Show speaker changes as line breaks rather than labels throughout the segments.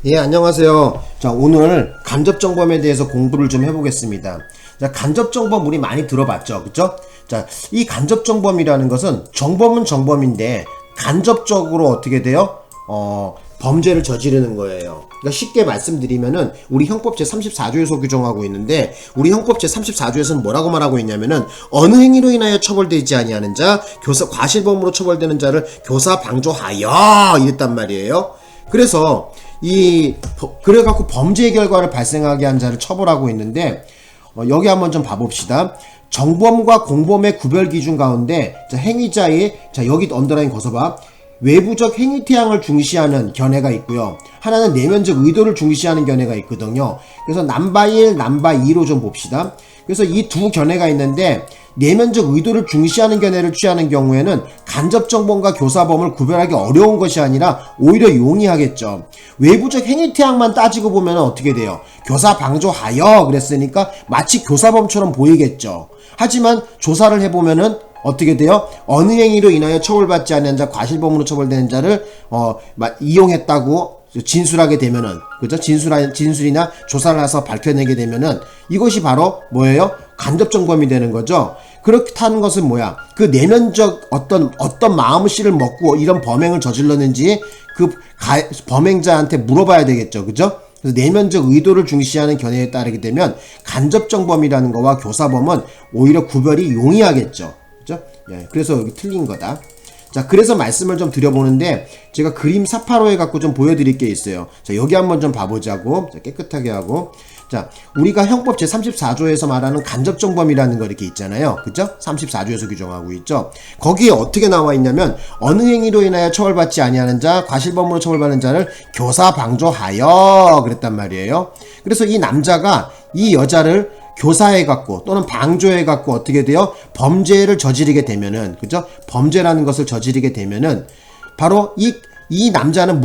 예, 안녕하세요. 자, 오늘 간접정범에 대해서 공부를 좀 해보겠습니다. 자, 간접정범 우리 많이 들어봤죠? 그쵸? 자, 이 간접정범이라는 것은 정범은 정범인데 간접적으로 어떻게 돼요? 범죄를 저지르는 거예요. 그러니까 쉽게 말씀드리면은 우리 형법 제34조에서 규정하고 있는데 우리 형법 제34조에서는 뭐라고 말하고 있냐면은 어느 행위로 인하여 처벌되지 아니하는 자, 과실범으로 처벌되는 자를 교사 방조하여 이랬단 말이에요. 그래서 그래갖고 범죄의 결과를 발생하게 한 자를 처벌하고 있는데 여기 한번 좀 봐봅시다. 정범과 공범의 구별 기준 가운데 행위자의 여기 언더라인 거서봐. 외부적 행위 태양을 중시하는 견해가 있고요. 하나는 내면적 의도를 중시하는 견해가 있거든요. 그래서 넘버 1, 넘버 2로 좀 봅시다. 그래서 이 두 견해가 있는데 내면적 의도를 중시하는 견해를 취하는 경우에는 간접정범과 교사범을 구별하기 어려운 것이 아니라 오히려 용이하겠죠. 외부적 행위 태양만 따지고 보면 어떻게 돼요? 교사 방조하여 그랬으니까 마치 교사범처럼 보이겠죠. 하지만 조사를 해보면은 어떻게 돼요? 어느 행위로 인하여 처벌받지 않는 자, 과실범으로 처벌되는 자를 이용했다고 진술하게 되면은, 그죠? 진술이나 조사를 해서 밝혀내게 되면은 이것이 바로 뭐예요? 간접정범이 되는 거죠. 그렇다는 것은 뭐야? 그 내면적 어떤 마음씨를 먹고 이런 범행을 저질렀는지 그 범행자한테 물어봐야 되겠죠. 그죠? 그래서 내면적 의도를 중시하는 견해에 따르게 되면 간접정범이라는 거와 교사범은 오히려 구별이 용이하겠죠. 그죠? 예, 그래서 여기 틀린 거다. 자, 그래서 말씀을 좀 드려보는데 제가 그림 485에 갖고 좀 보여드릴 게 있어요. 자, 여기 한번 좀 봐보자고. 자, 깨끗하게 하고. 자, 우리가 형법 제34조에서 말하는 간접정범이라는 거 이렇게 있잖아요. 그죠? 34조에서 규정하고 있죠. 거기에 어떻게 나와 있냐면 어느 행위로 인하여 처벌받지 아니하는 자, 과실범으로 처벌받는 자를 교사 방조하여 그랬단 말이에요. 그래서 이 남자가 이 여자를 교사해갖고 또는 방조해갖고 어떻게 돼요? 범죄를 저지르게 되면은, 그죠? 범죄라는 것을 저지르게 되면은 바로 이 남자는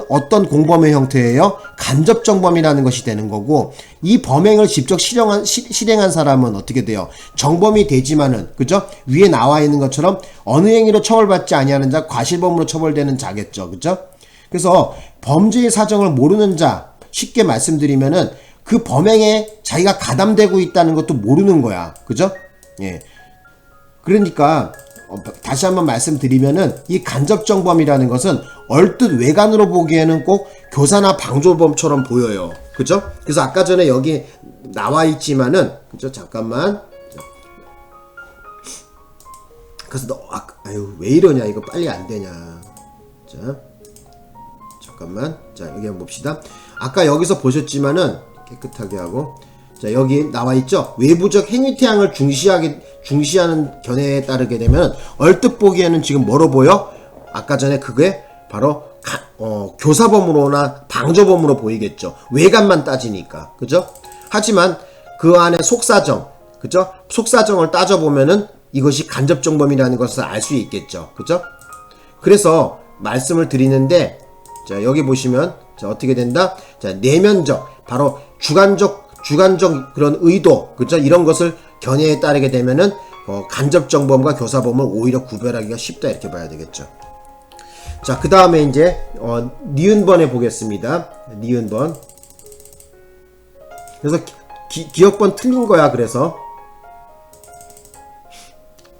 어떤 공범의 형태예요? 간접정범이라는 것이 되는 거고, 이 범행을 직접 실행한 사람은 어떻게 돼요? 정범이 되지만은, 그죠? 위에 나와 있는 것처럼 어느 행위로 처벌받지 아니하는 자, 과실범으로 처벌되는 자겠죠. 그죠? 그래서 범죄의 사정을 모르는 자, 쉽게 말씀드리면은 그 범행에 자기가 가담되고 있다는 것도 모르는 거야. 그죠? 예. 그러니까 다시 한번 말씀드리면은 이 간접정범이라는 것은 얼뜻 외관으로 보기에는 꼭 교사나 방조범처럼 보여요. 그죠? 그래서 아까 전에 여기 나와 있지만은, 그죠? 잠깐만. 그래서 아유, 왜 이러냐? 이거 빨리 안 되냐? 자, 잠깐만. 자, 여기 한번 봅시다. 아까 여기서 보셨지만은 깨끗하게 하고, 자, 여기 나와 있죠? 외부적 행위 태양을 중시하는 견해에 따르게 되면 얼뜻 보기에는 지금 뭐로 보여? 아까 전에 그게 바로 교사범으로나 방조범으로 보이겠죠. 외관만 따지니까. 그죠? 하지만 그 안에 속사정, 그죠? 속사정을 따져보면은 이것이 간접정범이라는 것을 알 수 있겠죠. 그죠? 그래서 말씀을 드리는데, 자, 여기 보시면, 자, 어떻게 된다? 자, 내면적, 바로 주관적 그런 의도, 그죠? 이런 것을 견해에 따르게 되면은 간접정범과 교사범을 오히려 구별하기가 쉽다 이렇게 봐야 되겠죠. 자, 그 다음에 이제 니은번에 보겠습니다. 니은번. 그래서 기억번 틀린 거야. 그래서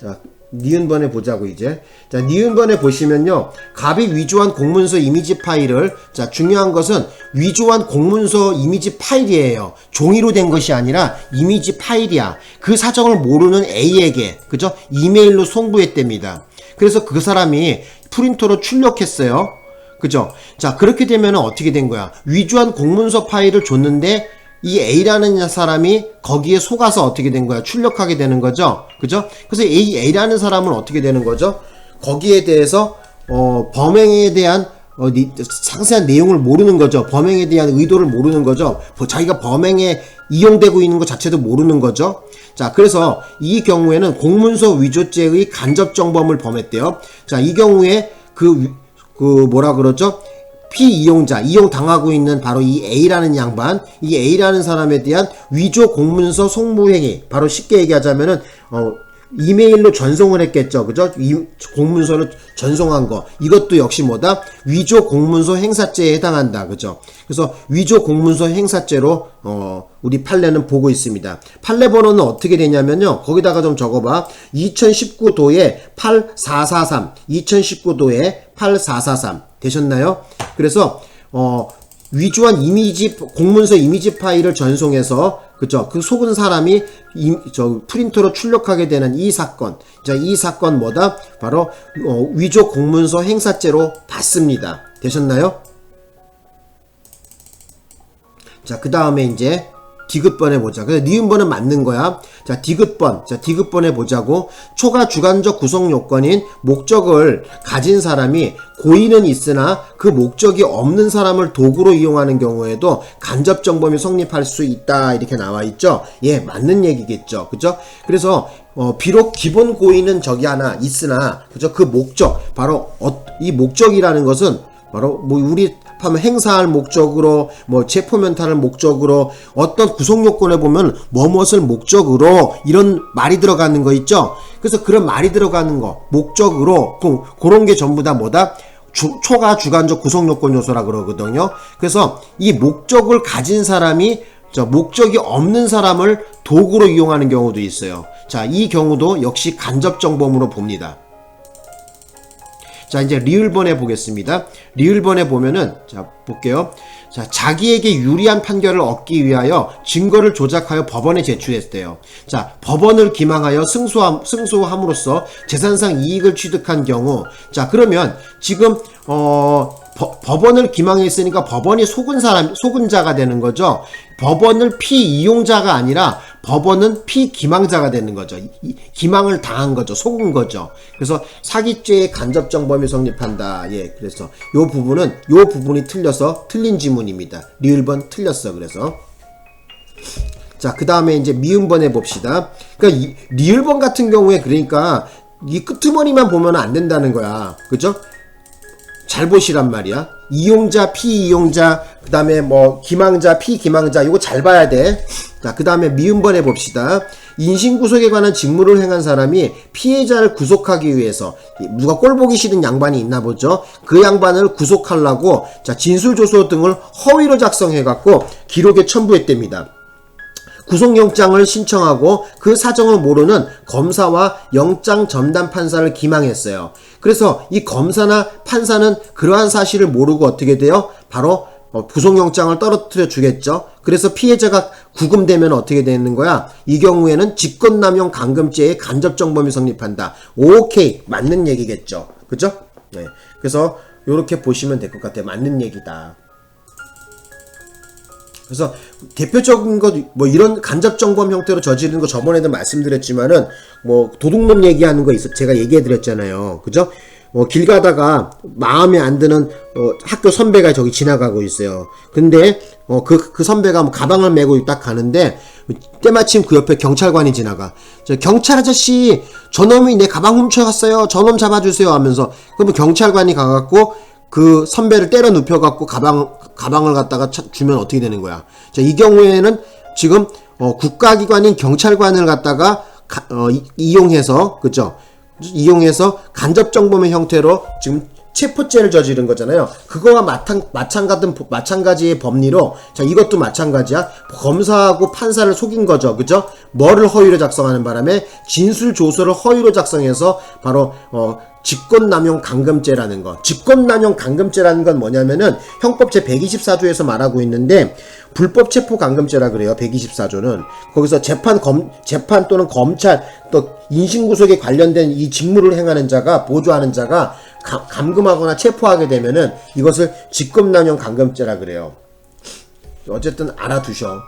자, 니은번에 보자고 이제. 자, 니은번에 보시면요. 갑이 위조한 공문서 이미지 파일을, 자, 중요한 것은 위조한 공문서 이미지 파일이에요. 종이로 된 것이 아니라 이미지 파일이야. 그 사정을 모르는 A에게, 그죠? 이메일로 송부했답니다. 그래서 그 사람이 프린터로 출력했어요. 그죠? 자, 그렇게 되면 어떻게 된 거야? 위조한 공문서 파일을 줬는데 이 A라는 사람이 거기에 속아서 어떻게 된 거야? 출력하게 되는 거죠? 그죠? 그래서 A라는 사람은 어떻게 되는 거죠? 거기에 대해서, 범행에 대한, 상세한 내용을 모르는 거죠. 범행에 대한 의도를 모르는 거죠. 자기가 범행에 이용되고 있는 것 자체도 모르는 거죠. 자, 그래서 이 경우에는 공문서 위조죄의 간접정범을 범했대요. 자, 이 경우에 뭐라 그러죠? 피이용자, 이용당하고 있는 바로 이 A라는 양반, 이 A라는 사람에 대한 위조 공문서 송부행위, 바로 쉽게 얘기하자면은, 이메일로 전송을 했겠죠. 그죠? 공문서를 전송한 거. 이것도 역시 뭐다? 위조 공문서 행사죄에 해당한다. 그죠? 그래서 위조 공문서 행사죄로, 우리 판례는 보고 있습니다. 판례 번호는 어떻게 되냐면요. 거기다가 좀 적어봐. 2019도에 8443. 2019도에 8443. 되셨나요? 그래서, 위조한 이미지, 공문서 이미지 파일을 전송해서, 그죠? 그 속은 사람이 프린터로 출력하게 되는 이 사건. 자, 이 사건 뭐다? 바로, 위조 공문서 행사죄로 받습니다. 되셨나요? 자, 그 다음에 이제, 디귿번 해보자. 그래서 니은번은 맞는 거야. 자, 디귿번. 자, 디귿번 해보자고. 초과 주관적 구성 요건인 목적을 가진 사람이 고의는 있으나 그 목적이 없는 사람을 도구로 이용하는 경우에도 간접 정범이 성립할 수 있다. 이렇게 나와 있죠. 예, 맞는 얘기겠죠. 그죠? 그래서, 비록 기본 고의는 저기 하나 있으나, 그죠? 그 목적. 바로, 이 목적이라는 것은 바로, 우리 하면 행사할 목적으로, 체포면탈을 목적으로, 어떤 구성 요건에 보면, 무엇을 목적으로, 이런 말이 들어가는 거 있죠? 그래서 그런 말이 들어가는 거, 목적으로, 그런 게 전부 다 뭐다? 초과 주관적 구성 요건 요소라 그러거든요. 그래서 이 목적을 가진 사람이, 목적이 없는 사람을 도구로 이용하는 경우도 있어요. 자, 이 경우도 역시 간접정범으로 봅니다. 자, 이제 리을번에 보겠습니다. 리을번에 보면은, 자, 볼게요. 자, 자기에게 유리한 판결을 얻기 위하여 증거를 조작하여 법원에 제출했대요. 자, 법원을 기망하여 승소함으로써 재산상 이익을 취득한 경우, 자, 그러면 지금, 법원을 기망했으니까 법원이 속은 자가 되는 거죠. 법원을 피이용자가 아니라 법원은 피기망자가 되는 거죠. 기망을 당한 거죠. 속은 거죠. 그래서 사기죄의 간접정범이 성립한다. 예, 그래서 요 부분이 틀려서 틀린 지문입니다. 리을번 틀렸어. 그래서 자, 그 다음에 이제 미음번 해봅시다. 그러니까 리을번 같은 경우에 그러니까 이 끄트머리만 보면 안 된다는 거야. 그죠? 잘 보시란 말이야. 이용자, 피이용자, 그 다음에 기망자, 피기망자, 이거 잘 봐야 돼. 자, 그 다음에 미음번 해봅시다. 인신구속에 관한 직무를 행한 사람이 피해자를 구속하기 위해서, 누가 꼴보기 싫은 양반이 있나 보죠. 그 양반을 구속하려고, 자, 진술조서 등을 허위로 작성해갖고 기록에 첨부했답니다. 구속영장을 신청하고 그 사정을 모르는 검사와 영장 전담 판사를 기망했어요. 그래서 이 검사나 판사는 그러한 사실을 모르고 어떻게 돼요? 바로 구속영장을 떨어뜨려 주겠죠. 그래서 피해자가 구금되면 어떻게 되는 거야? 이 경우에는 직권남용 감금죄의 간접정범이 성립한다. 오케이, 맞는 얘기겠죠. 그죠? 네. 그래서 요렇게 보시면 될 것 같아요. 맞는 얘기다. 그래서 대표적인 것, 이런 간접정범 형태로 저지르는 거 저번에도 말씀드렸지만은, 도둑놈 얘기하는 거 제가 얘기해드렸잖아요. 그죠? 길 가다가 마음에 안 드는, 학교 선배가 저기 지나가고 있어요. 근데, 그 선배가 가방을 메고 딱 가는데, 때마침 그 옆에 경찰관이 지나가. 경찰 아저씨, 저놈이 내 가방 훔쳐갔어요. 저놈 잡아주세요. 하면서, 그러면 경찰관이 가갖고, 그 선배를 때려 눕혀갖고 가방을 갖다가 주면 어떻게 되는 거야? 자, 이 경우에는 지금, 국가기관인 경찰관을 갖다가, 이용해서, 그죠? 이용해서 간접정범의 형태로 지금 체포죄를 저지른 거잖아요. 그거와 마찬가지의 법리로, 자, 이것도 마찬가지야. 검사하고 판사를 속인 거죠. 그죠? 뭐를 허위로 작성하는 바람에 진술조서를 허위로 작성해서 바로, 직권남용 감금죄라는 거. 직권남용 감금죄라는 건 뭐냐면은 형법 제 124조에서 말하고 있는데 불법 체포 감금죄라 그래요. 124조는. 거기서 재판 또는 검찰 또 인신구속에 관련된 이 직무를 행하는 자가 보조하는 자가 감금하거나 체포하게 되면은 이것을 직권남용 감금죄라 그래요. 어쨌든 알아두셔.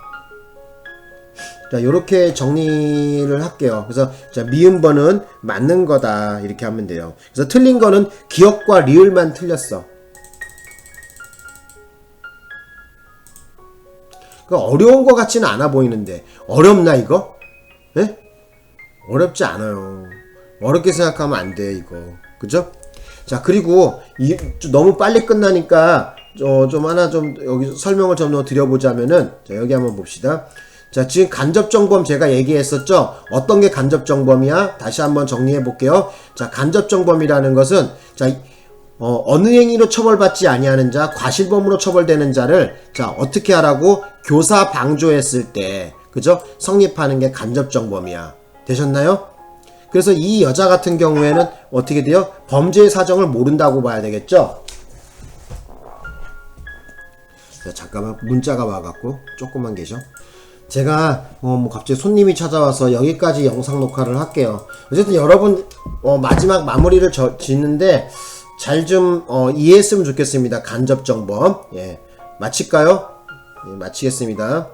자, 요렇게 정리를 할게요. 그래서, 자, 미음번은 맞는 거다. 이렇게 하면 돼요. 그래서 틀린 거는 기억과 리을만 틀렸어. 어려운 거 같지는 않아 보이는데. 어렵나, 이거? 예? 어렵지 않아요. 어렵게 생각하면 안 돼, 이거. 그죠? 자, 그리고, 너무 빨리 끝나니까, 여기 설명을 좀 더 드려보자면은, 자, 여기 한번 봅시다. 자, 지금 간접정범 제가 얘기했었죠? 어떤 게 간접정범이야? 다시 한번 정리해 볼게요. 자, 간접정범이라는 것은, 자, 어느 행위로 처벌받지 아니하는 자, 과실범으로 처벌되는 자를, 자, 어떻게 하라고? 교사 방조했을 때, 그죠? 성립하는 게 간접정범이야. 되셨나요? 그래서 이 여자 같은 경우에는 어떻게 돼요? 범죄의 사정을 모른다고 봐야 되겠죠? 자, 잠깐만, 문자가 와갖고, 조금만 계셔. 제가 뭐 갑자기 손님이 찾아와서 여기까지 영상 녹화를 할게요. 어쨌든 여러분 마지막 마무리를 짓는데 잘 좀 이해했으면 좋겠습니다. 간접정범. 예, 마칠까요? 예, 마치겠습니다.